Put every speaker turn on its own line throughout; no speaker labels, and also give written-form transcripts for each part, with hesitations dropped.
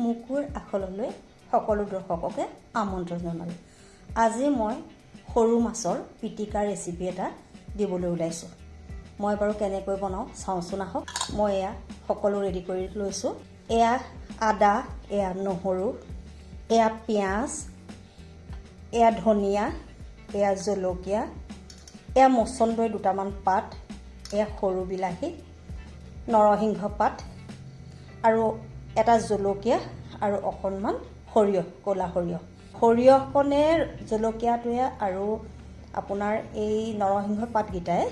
মুকুৰ আখললৈ সকলো দৰ্শককে আমন্ত্ৰণ জনালোঁ। আজি মই সৰু মাছৰ পিটিকা ৰেচিপি এটা দিবলৈ ওলাইছোঁ। মই বাৰু কেনেকৈ বনাওঁ চাওঁচোন আহক। মই এয়া সকলো ৰেডি কৰি লৈছোঁ। এয়া আদা, এয়া নহৰু, এয়া পিঁয়াজ, এয়া ধনিয়া, এয়া জলকীয়া, এয়া মচন্দৈ দুটামান পাত, এয়া সৰু বিলাহী, নৰসিংহ পাত আৰু এটা জলকীয়া আৰু অকণমান সৰিয়হ, ক'লা সৰিয়হ। সৰিয়হকণে জলকীয়াটোৱে আৰু আপোনাৰ এই নৰসিংহ পাতকেইটাই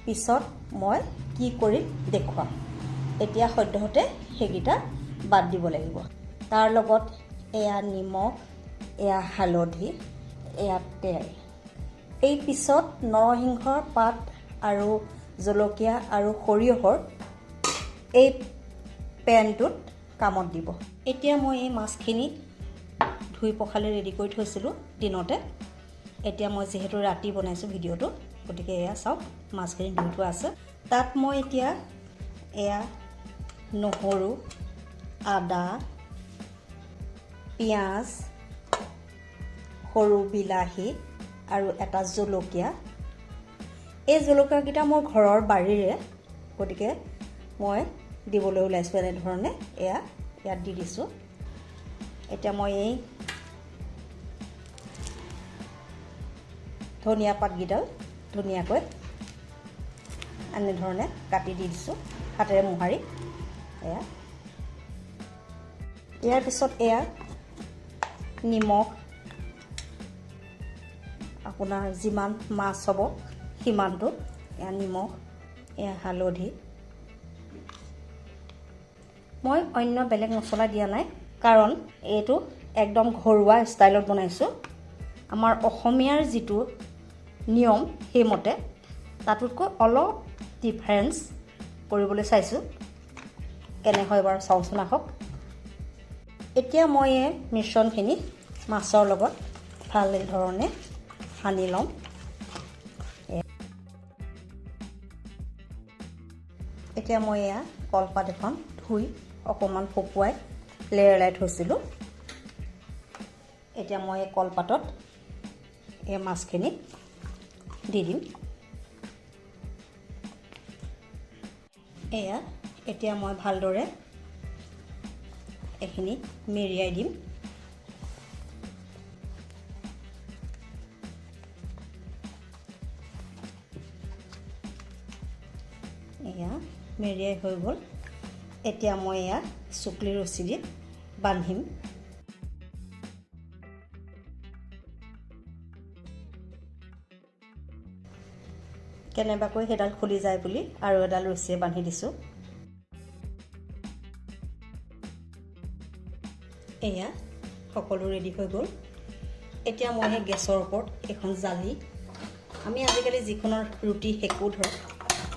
পিছত মই কি কৰিম দেখুৱাম। এতিয়া সদ্যহতে সেইকেইটা বাদ দিব লাগিব। তাৰ লগত এয়া নিমখ, এয়া হালধি, এয়া তেল। এই পিছত নৰসিংহৰ পাত আৰু জলকীয়া আৰু সৰিয়হৰ এই পেনটোত কামত দিব। এতিয়া মই এই মাছখিনি ধুই পখালি ৰেডি কৰি থৈছিলোঁ দিনতে। এতিয়া মই যিহেতু ৰাতি বনাইছোঁ ভিডিঅ'টো, গতিকে এয়া চাওক মাছখিনি ধুই থোৱা আছে। তাত মই এতিয়া এয়া নহৰু, আদা, পিঁয়াজ, সৰু বিলাহী আৰু এটা জলকীয়া। এই জলকীয়াকেইটা মোৰ ঘৰৰ বাৰীৰে, গতিকে মই দিবলৈ ওলাইছোঁ এনেধৰণে। এয়া ইয়াত দি দিছোঁ। এতিয়া মই এই ধনিয়া পাতকেইডাল ধুনীয়াকৈ এনেধৰণে কাটি দি দিছোঁ হাতেৰে মোহাৰি। এয়া ইয়াৰ পিছত এয়া নিমখ, আপোনাৰ যিমান মাছ হ'ব সিমানটো, এয়া নিমখ, এয়া হালধি। মই অন্য বেলেগ মছলা দিয়া নাই, কাৰণ এইটো একদম ঘৰুৱা ষ্টাইলত বনাইছোঁ। আমাৰ অসমীয়াৰ যিটো নিয়ম সেইমতে, তাতোতকৈ অলপ ডিফাৰেঞ্চ কৰিবলৈ চাইছোঁ। কেনে হয় বাৰু চাওঁচোন আহক। এতিয়া মই এই মিশ্ৰণখিনি মাছৰ লগত ভাল ধৰণে সানি ল'ম। এতিয়া মই এয়া কলপাত এখন ধুই অকণমান শুকুৱাই লেৰেলাই থৈছিলোঁ। এতিয়া মই এই কলপাতত এই মাছখিনি দি দিম। এয়া এতিয়া মই ভালদৰে এইখিনি মেৰিয়াই দিম। এয়া মেৰিয়াই হৈ গ'ল। এতিয়া মই এয়া চুকলি ৰছী দি বান্ধিম। কেনেবাকৈ সেইডাল খুলি যায় বুলি আৰু এডাল ৰছীয়ে বান্ধি দিছোঁ। এয়া সকলো ৰেডি হৈ গ'ল। এতিয়া মই সেই গেছৰ ওপৰত এখন জালি, আমি আজিকালি যিখনৰ ৰুটি সেকো ধৰক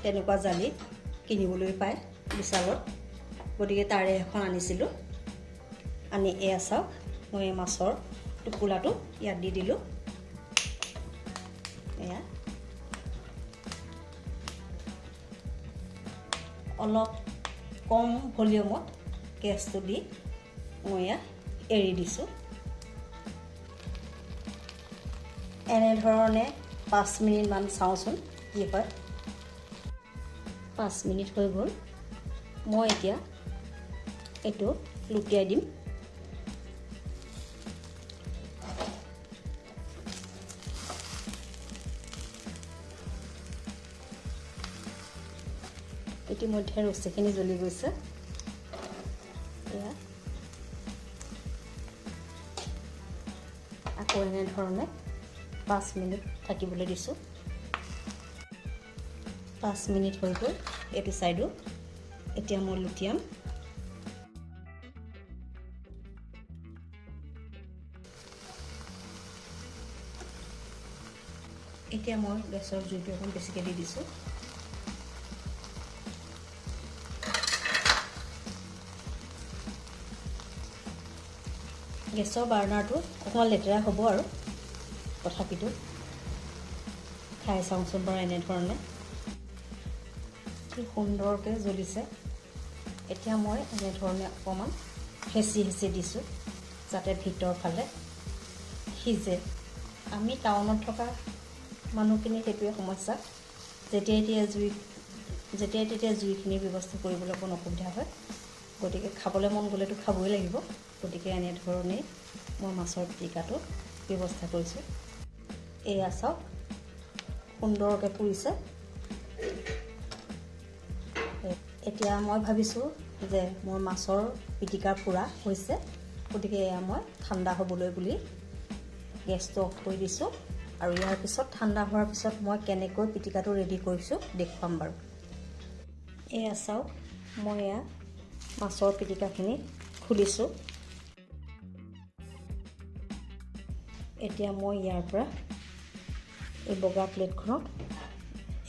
তেনেকুৱা জালি কিনিবলৈ পায় বিশালত, গতিকে তাৰে এখন আনিছিলোঁ। আনি এয়া চাওক মই এই মাছৰ টোপোলাটো ইয়াত দি দিলোঁ। এয়া অলপ কম ভলিউমত গেছটো দি মই ইয়াত এৰি দিছোঁ। এনেধৰণে 5 মিনিটমান চাওঁচোন কি হয়। 5 মিনিট হৈ গ'ল। মই এতিয়া এইটো লুটিয়াই দিম। ইতিমধ্যে ৰছীখিনি জ্বলি গৈছে। এয়া আকৌ এনেধৰণে 5 মিনিট থাকিবলৈ দিছোঁ। 5 মিনিট হৈ গ'ল এইটো ছাইডো। এতিয়া মই লুটিয়াম। এতিয়া মই গেছৰ জুইটো অকণ বেছিকৈ দি দিছোঁ। গেছৰ বাৰ্ণাৰটো অকণমান লেতেৰা হ'ব আৰু তথাপিতো খাই চাওঁচোন বাৰু এনেধৰণে। কি সুন্দৰকৈ জ্বলিছে। এতিয়া মই এনেধৰণে অকণমান হেঁচি দিছোঁ যাতে ভিতৰ ফালে সিজে। আমি টাউনত থকা মানুহখিনি সেইটোৱে সমস্যা, যেতিয়াই তেতিয়া জুইখিনিৰ ব্যৱস্থা কৰিবলৈ অকণ অসুবিধা হয়। গতিকে খাবলৈ মন গ'লেতো খাবই লাগিব। গতিকে এনেধৰণেই মই মাছৰ পিটিকাটো ব্যৱস্থা কৰিছোঁ। এয়া চাওক সুন্দৰকৈ পুৰিছে। এতিয়া মই ভাবিছোঁ যে মোৰ মাছৰ পিটিকা পুৰা হৈছে, গতিকে এয়া মই ঠাণ্ডা হ'বলৈ বুলি গেছটো অফ কৰি দিছোঁ। আৰু ইয়াৰ পিছত ঠাণ্ডা হোৱাৰ পিছত মই কেনেকৈ পিটিকাটো ৰেডি কৰিছোঁ দেখুৱাম বাৰু। এয়া চাওক মই এয়া মাছৰ পিটিকাখিনি খুলিছোঁ। এতিয়া মই ইয়াৰ পৰা এই বগা প্লেটখনত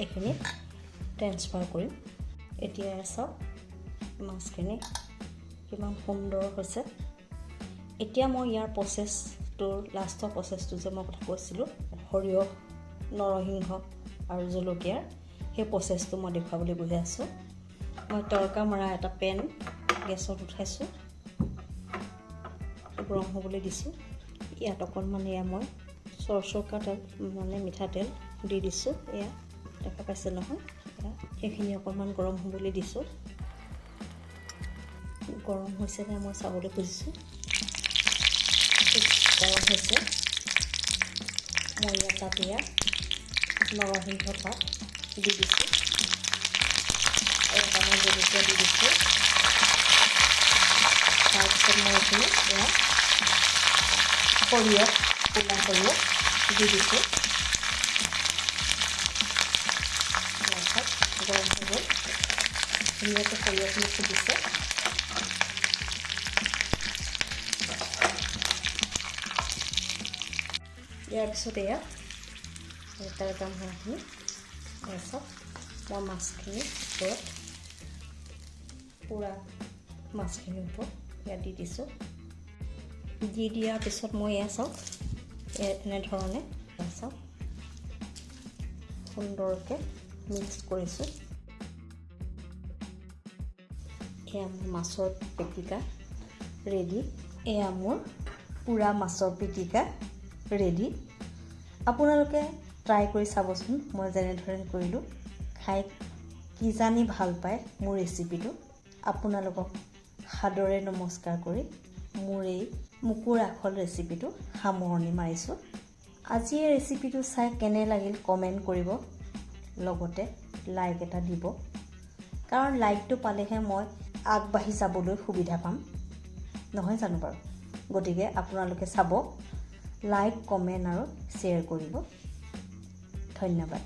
এইখিনি ট্ৰেন্সফাৰ কৰিম। এতিয়া চাওক মাছখিনি কিমান সুন্দৰ হৈছে। এতিয়া মই ইয়াৰ লাষ্টৰ প্ৰচেছটো যে মই কথা কৈছিলোঁ, সৰিয়হ, নৰসিংহ আৰু জলকীয়াৰ, সেই প্ৰচেছটো মই দেখুৱাবলৈ গৈ আছোঁ। মই তৰকা মৰা এটা পেন গেছত উঠাইছোঁ, গৰম হ'বলৈ দিছোঁ। ইয়াত অকণমান এয়া মই চৰচৌকা তেল মিঠাতেল দি দিছোঁ। এয়া দেখা পাইছে নহয়, সেইখিনি অকণমান গৰম হ'বলৈ দিছোঁ। গৰম হৈছেনে মই চাবলৈ খুজিছোঁ। গৰম হৈছে। মই তাত নৰসিংহ পাত দি দিছোঁ আৰু অকণমান জলকীয়া দি দিছোঁ। তাৰপিছত মই এইখিনি সৰিয়হ, ক'লা সৰিয়হ দি দিছোঁ। গৰম হৈ গ'ল, ধুনীয়াকৈ সৰিয়হখিনি ফুটিছে। ইয়াৰ পিছত এয়া তৰকা মৰাখিনি চাওক মই মাছখিনিৰ ওপৰত পূৰা মাছখিনিৰ ওপৰত ইয়াত দি দিছোঁ। দি দিয়াৰ পিছত মই এয়া চাওক এনেধৰণে চাওক সুন্দৰকৈ মিক্স কৰিছোঁ। এয়া মোৰ মাছৰ পিটিকা ৰেডি। এয়া মোৰ পূৰা মাছৰ পিটিকা ৰেডি। আপোনালোকে ট্ৰাই কৰি চাবচোন, মই যেনেধৰণে কৰিলোঁ। খাই কিজানি ভাল পায় মোৰ ৰেচিপিটো। আপোনালোকক সাদৰে নমস্কাৰ কৰি মোৰ এই মুকুৰ আখল ৰেচিপিটো সামৰণি মাৰিছোঁ। আজি এই ৰেচিপিটো চাই কেনে লাগিল কমেণ্ট কৰিব, লগতে লাইক এটা দিব। কাৰণ লাইকটো পালেহে মই আগবাঢ়ি যাবলৈ সুবিধা পাম, নহয় জানো বাৰু? গতিকে আপোনালোকে চাব, লাইক, কমেণ্ট আৰু শ্বেয়াৰ কৰিব। ধন্যবাদ।